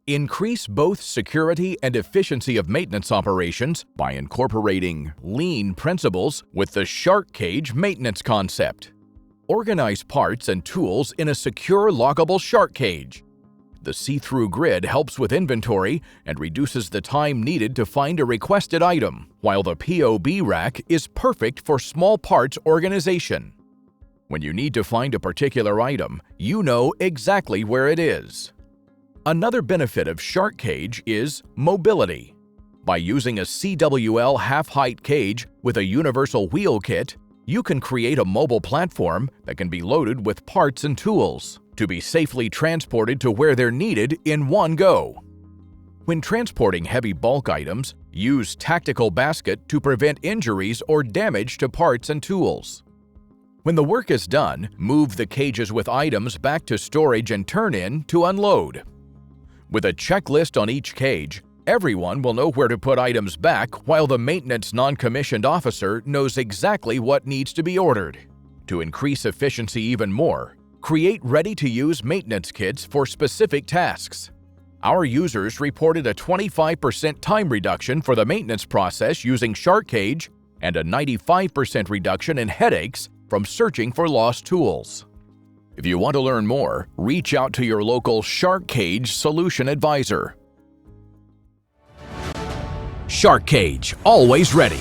Increase both security and efficiency of maintenance operations by incorporating lean principles with the SHARKCAGE maintenance concept. Organize parts and tools in a secure, lockable shark cage. The see-through grid helps with inventory and reduces the time needed to find a requested item, while the POB rack is perfect for small parts organization. When you need to find a particular item, you know exactly where it is. Another benefit of SHARKCAGE is mobility. By using a CWL half-height cage with a universal wheel kit, you can create a mobile platform that can be loaded with parts and tools to be safely transported to where they're needed in one go. When transporting heavy bulk items, use tactical basket to prevent injuries or damage to parts and tools. When the work is done, move the cages with items back to storage and turn in to unload. With a checklist on each cage, everyone will know where to put items back, while the maintenance non-commissioned officer knows exactly what needs to be ordered. To increase efficiency even more, create ready-to-use maintenance kits for specific tasks. Our users reported a 25% time reduction for the maintenance process using SHARKCAGE and a 95% reduction in headaches from searching for lost tools. If you want to learn more, reach out to your local SHARKCAGE solution advisor. SHARKCAGE, always ready.